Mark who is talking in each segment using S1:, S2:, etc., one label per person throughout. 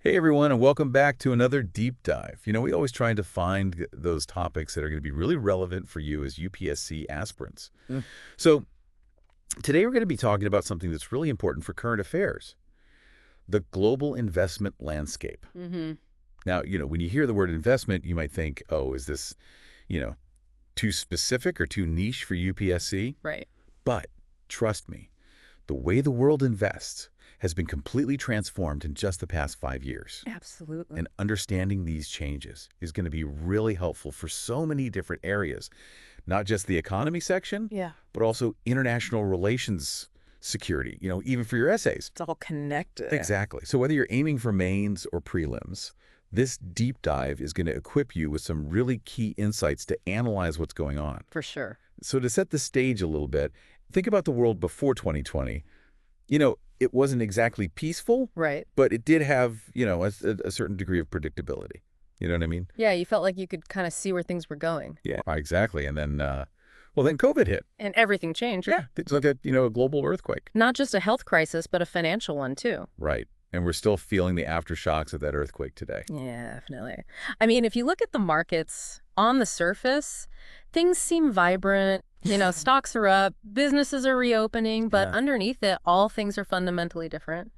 S1: Hey everyone, and welcome back to another deep dive. We always try to find those topics that are going to be really relevant for you as UPSC aspirants.
S2: Mm.
S1: So today we're going to be talking about something that's really important for current affairs, the global investment landscape.
S2: Mm-hmm.
S1: Now, when you hear the word investment, you might think, oh, is this, too specific or too niche for UPSC?
S2: Right.
S1: But trust me, the way the world invests has been completely transformed in just the past 5 years.
S2: Absolutely.
S1: And understanding these changes is going to be really helpful for so many different areas, not just the economy section, but also international relations security, even for your essays.
S2: It's all connected.
S1: Exactly. So whether you're aiming for mains or prelims, this deep dive is going to equip you with some really key insights to analyze what's going on.
S2: For sure.
S1: So to set the stage a little bit, think about the world before 2020. It wasn't exactly peaceful,
S2: Right.
S1: but it did have, a certain degree of predictability. You know what I mean?
S2: Yeah, you felt like you could kind of see where things were going.
S1: Yeah, exactly. And then, then COVID hit.
S2: And everything changed.
S1: Yeah, it's like a global earthquake.
S2: Not just a health crisis, but a financial one, too.
S1: Right. And we're still feeling the aftershocks of that earthquake today.
S2: Yeah, definitely. I mean, if you look at the markets on the surface, things seem vibrant. Stocks are up, businesses are reopening, but underneath it, all things are fundamentally different.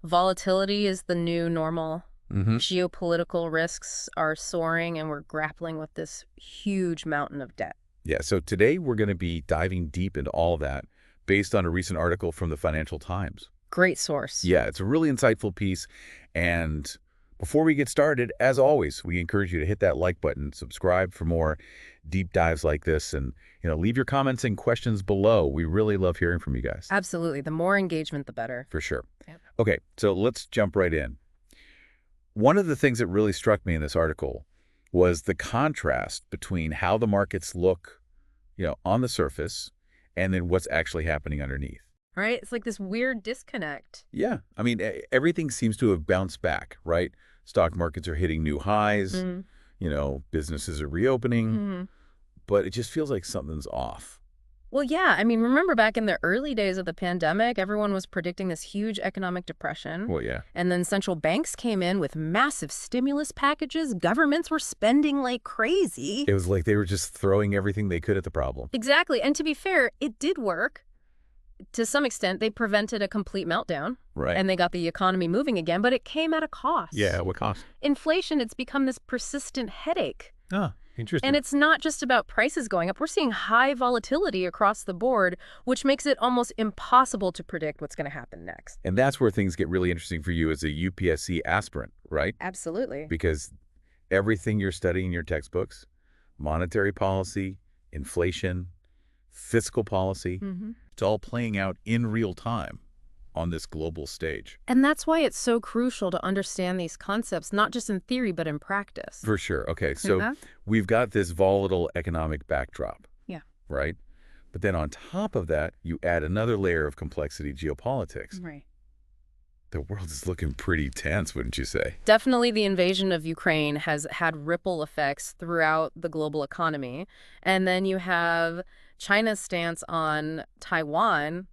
S2: Volatility is the new normal.
S1: Mm-hmm.
S2: Geopolitical risks are soaring, and we're grappling with this huge mountain of debt.
S1: Yeah, so today we're going to be diving deep into all that based on a recent article from the Financial Times.
S2: Great source.
S1: Yeah, it's a really insightful piece. And before we get started, as always, we encourage you to hit that like button, subscribe for more deep dives like this, and leave your comments and questions below. We really love hearing from you guys.
S2: Absolutely. The more engagement, the better.
S1: For sure.
S2: Yep.
S1: Okay, so let's jump right in. One of the things that really struck me in this article was the contrast between how the markets look, on the surface, and then what's actually happening underneath.
S2: Right? It's like this weird disconnect.
S1: Yeah. I mean, everything seems to have bounced back, right? Stock markets are hitting new highs.
S2: Mm-hmm.
S1: Businesses are reopening.
S2: Mm-hmm.
S1: But it just feels like something's off.
S2: Well, yeah. I mean, remember back in the early days of the pandemic, everyone was predicting this huge economic depression.
S1: Well, yeah.
S2: And then central banks came in with massive stimulus packages. Governments were spending like crazy.
S1: It was like they were just throwing everything they could at the problem.
S2: Exactly. And to be fair, it did work. To some extent, they prevented a complete meltdown.
S1: Right.
S2: And they got the economy moving again, but it came at a cost.
S1: Yeah, what cost?
S2: Inflation, it's become this persistent headache.
S1: Ah, interesting.
S2: And it's not just about prices going up. We're seeing high volatility across the board, which makes it almost impossible to predict what's going to happen next.
S1: And that's where things get really interesting for you as a UPSC aspirant, right?
S2: Absolutely.
S1: Because everything you're studying in your textbooks, monetary policy, inflation, fiscal policy, it's all playing out in real time on this global stage.
S2: And that's why it's so crucial to understand these concepts, not just in theory, but in practice.
S1: For sure. Okay, so we've got this volatile economic backdrop.
S2: Yeah.
S1: Right? But then on top of that, you add another layer of complexity, geopolitics.
S2: Right.
S1: The world is looking pretty tense, wouldn't you say?
S2: Definitely the invasion of Ukraine has had ripple effects throughout the global economy. And then you have China's stance on Taiwan,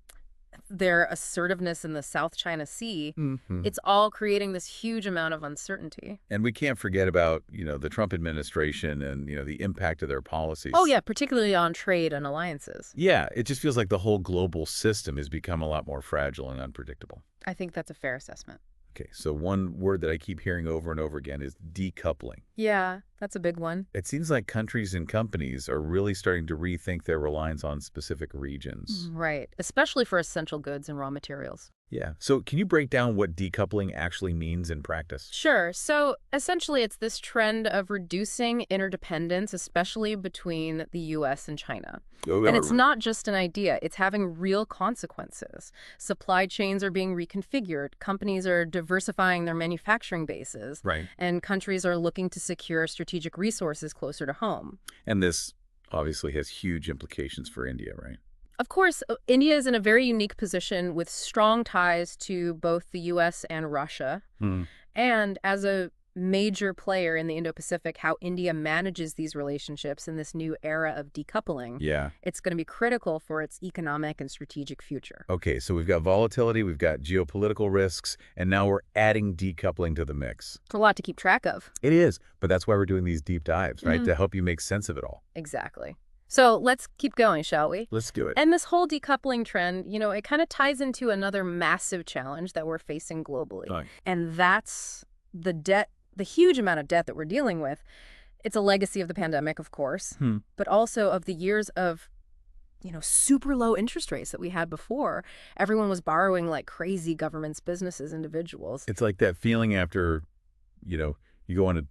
S2: their assertiveness in the South China Sea.
S1: Mm-hmm.
S2: It's all creating this huge amount of uncertainty.
S1: And we can't forget about, the Trump administration and, the impact of their policies.
S2: Oh, yeah, particularly on trade and alliances.
S1: Yeah, it just feels like the whole global system has become a lot more fragile and unpredictable.
S2: I think that's a fair assessment.
S1: Okay, so one word that I keep hearing over and over again is decoupling.
S2: Yeah, that's a big one.
S1: It seems like countries and companies are really starting to rethink their reliance on specific regions.
S2: Right, especially for essential goods and raw materials.
S1: Yeah. So can you break down what decoupling actually means in practice?
S2: Sure. So essentially, it's this trend of reducing interdependence, especially between the U.S. and China. And it's not just an idea. It's having real consequences. Supply chains are being reconfigured. Companies are diversifying their manufacturing bases.
S1: Right.
S2: And countries are looking to secure strategic resources closer to home.
S1: And this obviously has huge implications for India, right?
S2: Of course, India is in a very unique position with strong ties to both the U.S. and Russia. And as a major player in the Indo-Pacific, how India manages these relationships in this new era of decoupling,
S1: Yeah.
S2: it's going to be critical for its economic and strategic future.
S1: Okay, so we've got volatility, we've got geopolitical risks, and now we're adding decoupling to the mix.
S2: It's a lot to keep track of.
S1: It is, but that's why we're doing these deep dives, right? To help you make sense of it all.
S2: Exactly. So let's keep going, shall we?
S1: Let's do it.
S2: And this whole decoupling trend, it kind of ties into another massive challenge that we're facing globally.
S1: Right.
S2: And that's the debt, the huge amount of debt that we're dealing with. It's a legacy of the pandemic, of course, but also of the years of, super low interest rates that we had before. Everyone was borrowing like crazy, governments, businesses, individuals.
S1: It's like that feeling after, you go on a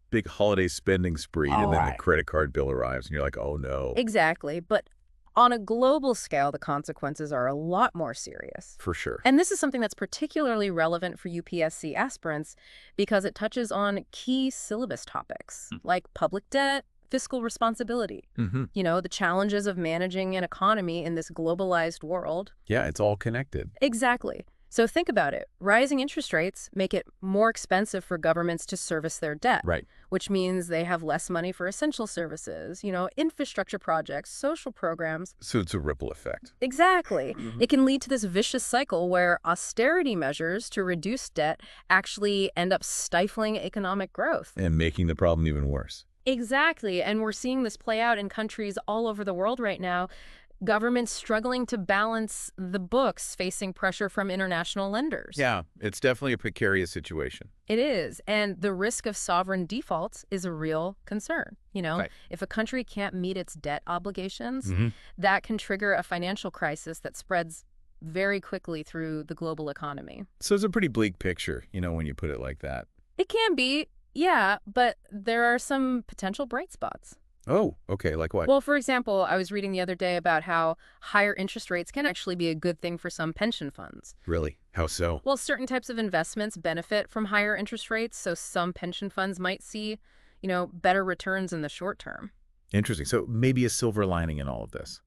S1: big holiday spending spree and then the credit card bill arrives and you're like, oh no.
S2: Exactly. But on a global scale, the consequences are a lot more serious.
S1: For sure.
S2: And this is something that's particularly relevant for UPSC aspirants because it touches on key syllabus topics like public debt, fiscal responsibility, the challenges of managing an economy in this globalized world.
S1: Yeah, it's all connected.
S2: Exactly. So think about it. Rising interest rates make it more expensive for governments to service their debt,
S1: right?
S2: Which means they have less money for essential services, infrastructure projects, social programs.
S1: So it's a ripple effect.
S2: Exactly. It can lead to this vicious cycle where austerity measures to reduce debt actually end up stifling economic growth.
S1: And making the problem even worse.
S2: Exactly. And we're seeing this play out in countries all over the world right now. Governments struggling to balance the books, facing pressure from international lenders.
S1: Yeah, it's definitely a precarious situation.
S2: It is. And the risk of sovereign defaults is a real concern.
S1: Right.
S2: If a country can't meet its debt obligations, that can trigger a financial crisis that spreads very quickly through the global economy.
S1: So it's a pretty bleak picture, when you put it like that.
S2: It can be, yeah, but there are some potential bright spots.
S1: Oh, okay. Like what?
S2: Well, for example, I was reading the other day about how higher interest rates can actually be a good thing for some pension funds.
S1: Really? How so?
S2: Well, certain types of investments benefit from higher interest rates, so some pension funds might see, better returns in the short term.
S1: Interesting. So maybe a silver lining in all of this.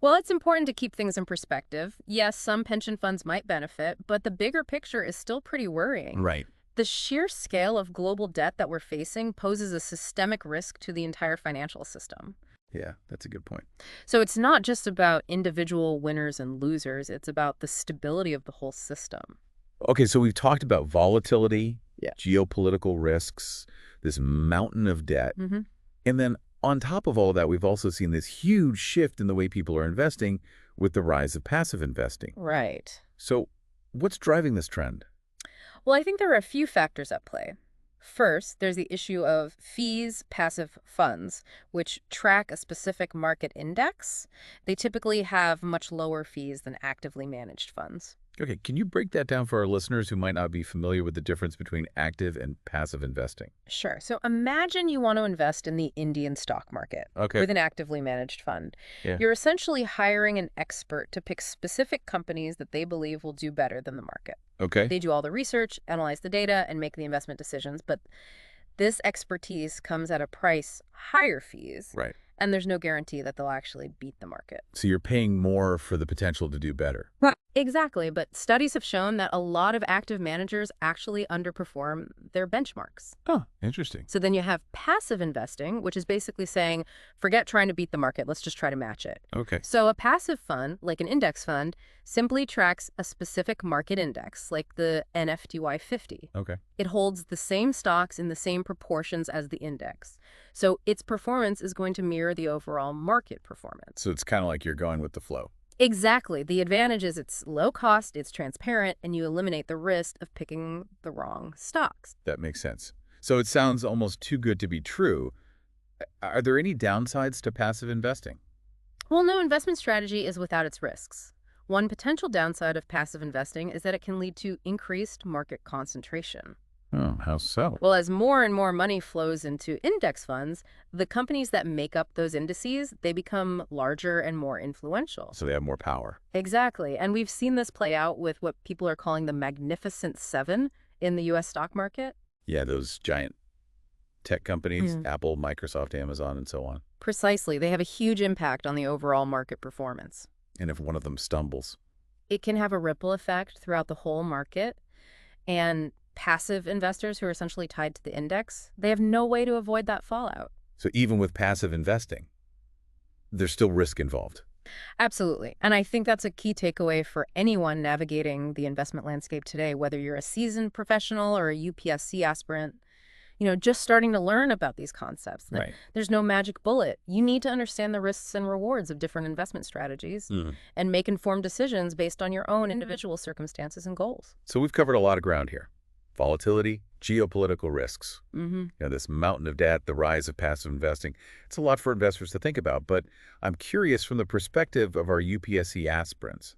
S2: Well, it's important to keep things in perspective. Yes, some pension funds might benefit, but the bigger picture is still pretty worrying.
S1: Right.
S2: The sheer scale of global debt that we're facing poses a systemic risk to the entire financial system.
S1: Yeah, that's a good point.
S2: So it's not just about individual winners and losers. It's about the stability of the whole system.
S1: Okay, so we've talked about volatility, geopolitical risks, this mountain of debt. And then on top of all of that, we've also seen this huge shift in the way people are investing with the rise of passive investing.
S2: Right.
S1: So what's driving this trend?
S2: Well, I think there are a few factors at play. First, there's the issue of fees passive funds, which track a specific market index. They typically have much lower fees than actively managed funds.
S1: Okay, can you break that down for our listeners who might not be familiar with the difference between active and passive investing?
S2: Sure. So imagine you want to invest in the Indian stock market with an actively managed fund.
S1: Yeah.
S2: You're essentially hiring an expert to pick specific companies that they believe will do better than the market.
S1: Okay.
S2: They do all the research, analyze the data, and make the investment decisions. But this expertise comes at a price higher fees.
S1: Right.
S2: And there's no guarantee that they'll actually beat the market.
S1: So you're paying more for the potential to do better.
S2: Exactly, but studies have shown that a lot of active managers actually underperform their benchmarks.
S1: Oh, interesting.
S2: So then you have passive investing, which is basically saying, forget trying to beat the market, let's just try to match it.
S1: Okay.
S2: So a passive fund, like an index fund, simply tracks a specific market index, like the NFTY 50.
S1: Okay.
S2: It holds the same stocks in the same proportions as the index. So its performance is going to mirror the overall market performance.
S1: So it's kind of like you're going with the flow.
S2: Exactly. The advantage is it's low cost, it's transparent, and you eliminate the risk of picking the wrong stocks.
S1: That makes sense. So it sounds almost too good to be true. Are there any downsides to passive investing?
S2: Well, no investment strategy is without its risks. One potential downside of passive investing is that it can lead to increased market concentration.
S1: Oh, how so?
S2: Well, as more and more money flows into index funds, the companies that make up those indices, they become larger and more influential.
S1: So they have more power.
S2: Exactly. And we've seen this play out with what people are calling the Magnificent Seven in the U.S. stock market.
S1: Yeah, those giant tech companies, Apple, Microsoft, Amazon, and so on.
S2: Precisely. They have a huge impact on the overall market performance.
S1: And if one of them stumbles?
S2: It can have a ripple effect throughout the whole market. And passive investors who are essentially tied to the index, they have no way to avoid that fallout.
S1: So even with passive investing, there's still risk involved.
S2: Absolutely. And I think that's a key takeaway for anyone navigating the investment landscape today, whether you're a seasoned professional or a UPSC aspirant. Just starting to learn about these concepts.
S1: Right.
S2: There's no magic bullet. You need to understand the risks and rewards of different investment strategies and make informed decisions based on your own individual circumstances and goals.
S1: So we've covered a lot of ground here. Volatility, geopolitical risks, this mountain of debt, the rise of passive investing. It's a lot for investors to think about, but I'm curious from the perspective of our UPSC aspirants,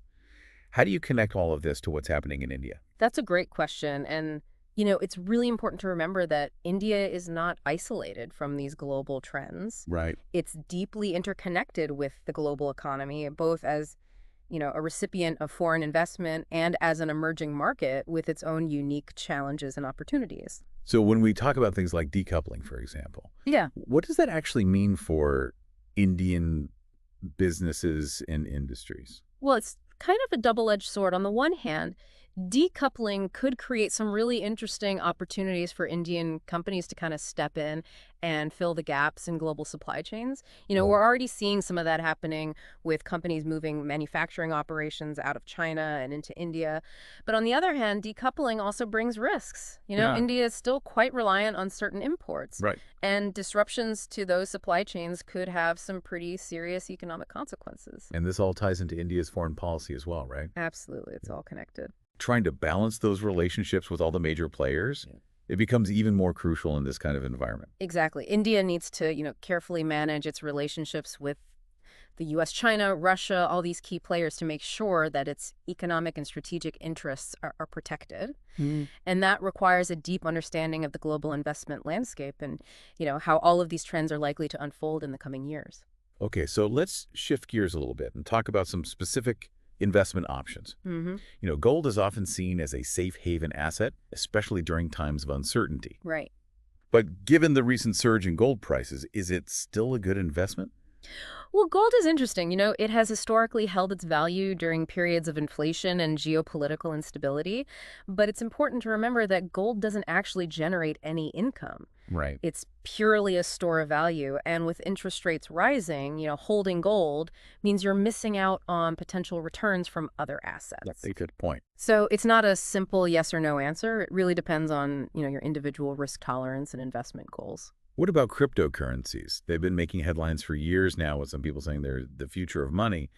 S1: how do you connect all of this to what's happening in India?
S2: That's a great question. And it's really important to remember that India is not isolated from these global trends.
S1: Right.
S2: It's deeply interconnected with the global economy, both as, a recipient of foreign investment and as an emerging market with its own unique challenges and opportunities.
S1: So when we talk about things like decoupling, for example,
S2: Yeah.
S1: what does that actually mean for Indian businesses and industries?
S2: Well, it's kind of a double-edged sword. On the one hand, decoupling could create some really interesting opportunities for Indian companies to kind of step in and fill the gaps in global supply chains. We're already seeing some of that happening with companies moving manufacturing operations out of China and into India. But on the other hand, decoupling also brings risks. India is still quite reliant on certain imports.
S1: Right.
S2: And disruptions to those supply chains could have some pretty serious economic consequences.
S1: And this all ties into India's foreign policy as well, right?
S2: Absolutely. It's all connected.
S1: Trying to balance those relationships with all the major players, it becomes even more crucial in this kind of environment.
S2: Exactly. India needs to, carefully manage its relationships with the U.S., China, Russia, all these key players to make sure that its economic and strategic interests are protected. And that requires a deep understanding of the global investment landscape and, how all of these trends are likely to unfold in the coming years.
S1: Okay, so let's shift gears a little bit and talk about some specific investment options. Gold is often seen as a safe haven asset, especially during times of uncertainty.
S2: Right.
S1: But given the recent surge in gold prices, is it still a good investment?
S2: Well, gold is interesting. It has historically held its value during periods of inflation and geopolitical instability. But it's important to remember that gold doesn't actually generate any income.
S1: Right.
S2: It's purely a store of value. And with interest rates rising, holding gold means you're missing out on potential returns from other assets.
S1: That's a good point.
S2: So it's not a simple yes or no answer. It really depends on, your individual risk tolerance and investment goals.
S1: What about cryptocurrencies? They've been making headlines for years now with some people saying they're the future of money.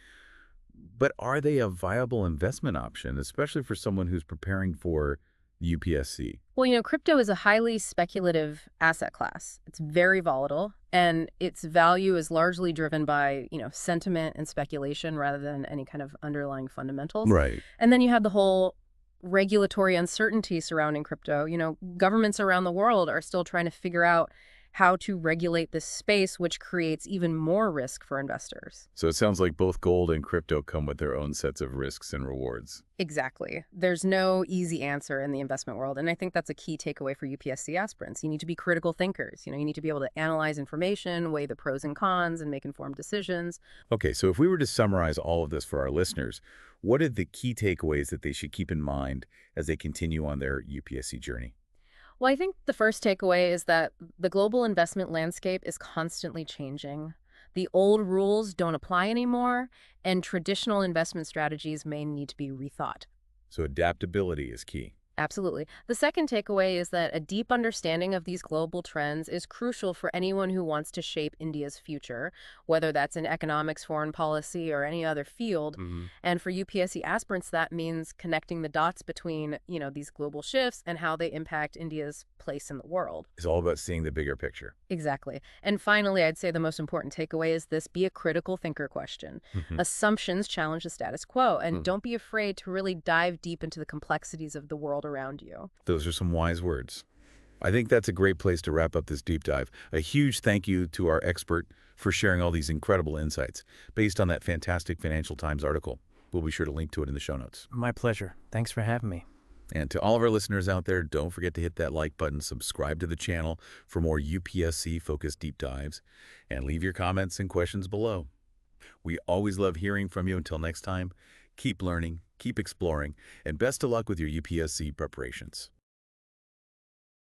S1: But are they a viable investment option, especially for someone who's preparing for UPSC?
S2: Well, crypto is a highly speculative asset class. It's very volatile, and its value is largely driven by, sentiment and speculation rather than any kind of underlying fundamentals.
S1: Right.
S2: And then you have the whole regulatory uncertainty surrounding crypto. Governments around the world are still trying to figure out how to regulate this space, which creates even more risk for investors.
S1: So it sounds like both gold and crypto come with their own sets of risks and rewards.
S2: Exactly. There's no easy answer in the investment world. And I think that's a key takeaway for UPSC aspirants. You need to be critical thinkers. You need to be able to analyze information, weigh the pros and cons, and make informed decisions.
S1: Okay, so if we were to summarize all of this for our listeners, what are the key takeaways that they should keep in mind as they continue on their UPSC journey?
S2: Well, I think the first takeaway is that the global investment landscape is constantly changing. The old rules don't apply anymore, and traditional investment strategies may need to be rethought.
S1: So adaptability is key.
S2: Absolutely. The second takeaway is that a deep understanding of these global trends is crucial for anyone who wants to shape India's future, whether that's in economics, foreign policy, or any other field. And for UPSC aspirants, that means connecting the dots between, these global shifts and how they impact India's place in the world.
S1: It's all about seeing the bigger picture.
S2: Exactly. And finally, I'd say the most important takeaway is this: be a critical thinker question. Assumptions challenge the status quo, and don't be afraid to really dive deep into the complexities of the world around you.
S1: Those are some wise words. I think that's a great place to wrap up this deep dive. A huge thank you to our expert for sharing all these incredible insights based on that fantastic Financial Times article. We'll be sure to link to it in the show notes.
S3: My pleasure. Thanks for having me.
S1: And to all of our listeners out there, don't forget to hit that like button, subscribe to the channel for more UPSC-focused deep dives, and leave your comments and questions below. We always love hearing from you. Until next time, keep learning, keep exploring, and best of luck with your UPSC preparations.